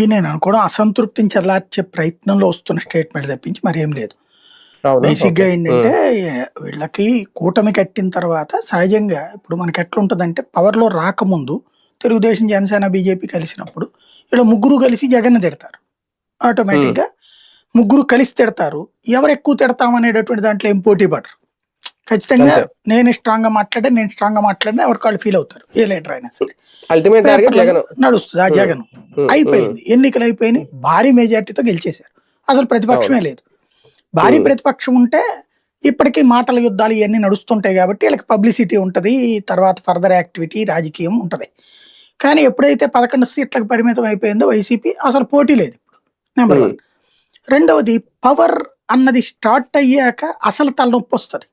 Maybe నేను అనుకోవడం అసంతృప్తిని చల్లార్చే ప్రయత్నంలో వస్తున్న స్టేట్మెంట్ తప్పించి మరేం లేదు. అవునా? బేసిక్ గా ఓకే. ఏంటంటే వీళ్ళకి కూటమి కట్టిన తర్వాత సహజంగా ఇప్పుడు మనకి ఎట్లుంటదంటే పవర్ లో రాకముందు తెలుగుదేశం, జనసేన, బీజేపీ కలిసినప్పుడు ఇలా ముగ్గురు కలిసి జగన్ తిడతారు. ఆటోమేటిక్ గా ముగ్గురు కలిసి తిడతారు. ఎవరు ఎక్కువ తిడతాం అనేటటువంటి దాంట్లో ఏం పోటీ పడరు. ఖచ్చితంగా అంతే. నేను స్ట్రాంగ్ గా మాట్లాడినా ఎవరికి వాళ్ళు ఫీల్ అవుతారు. ఏ లీడర్ అయినా సరే. Ultimate target Jagan. నడుస్తుంది ఆ జగన్. అయిపోయింది, ఎన్నికలు అయిపోయినాయి, భారీ మెజార్టీతో గెలిచేశారు. అసలు ప్రతిపక్షమే లేదు. భారీ ప్రతిపక్షం ఉంటే ఇప్పటికీ మాటల యుద్ధాలు ఇవన్నీ నడుస్తుంటాయి కాబట్టి వీళ్ళకి పబ్లిసిటీ ఉంటది, తర్వాత ఫర్దర్ యాక్టివిటీ రాజకీయం ఉంటది. కానీ ఎప్పుడైతే 11 సీట్లకు పరిమితం అయిపోయిందో వైసీపీ అసలు పోటీ లేదు ఇప్పుడు. నెంబర్ 1. రెండవది పవర్ అన్నది స్టార్ట్ అయ్యాక అసలు తలనొప్పి వస్తుంది.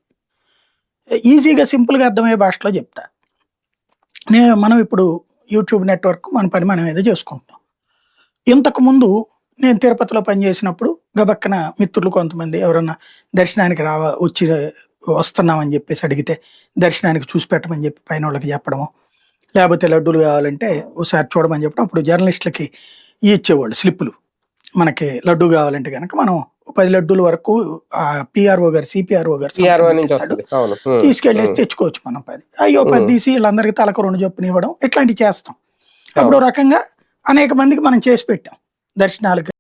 ఈజీగా సింపుల్గా అర్థమయ్యే భాషలో చెప్తా. మనం ఇప్పుడు యూట్యూబ్ నెట్వర్క్ మన పని మనం ఏదో చేసుకుంటున్నాం. ఇంతకు ముందు నేను తిరుపతిలో పనిచేసినప్పుడు గబక్కన మిత్రులు కొంతమంది ఎవరన్నా దర్శనానికి వచ్చి వస్తున్నామని చెప్పేసి అడిగితే దర్శనానికి చూసి పెట్టమని చెప్పి పైన వాళ్ళకి చెప్పడము, లేకపోతే లడ్డూలు కావాలంటే ఒకసారి చూడమని చెప్పడం. అప్పుడు జర్నలిస్టులకి ఇచ్చేవాళ్ళు స్లిప్పులు, మనకి లడ్డు కావాలంటే కనుక మనం 10 లడ్డూల వరకు పిఆర్ఓ గారు, సిపిఆర్ఓ గారు తీసుకెళ్ళేసి తెచ్చుకోవచ్చు మనం 10. అయ్యో 10 తీసి వీళ్ళందరికీ తలకు 2 చొప్పున ఇవ్వడం, ఇట్లాంటివి చేస్తాం. అప్పుడు రకంగా అనేక మందికి మనం చేసి పెట్టాం దర్శనాలకు.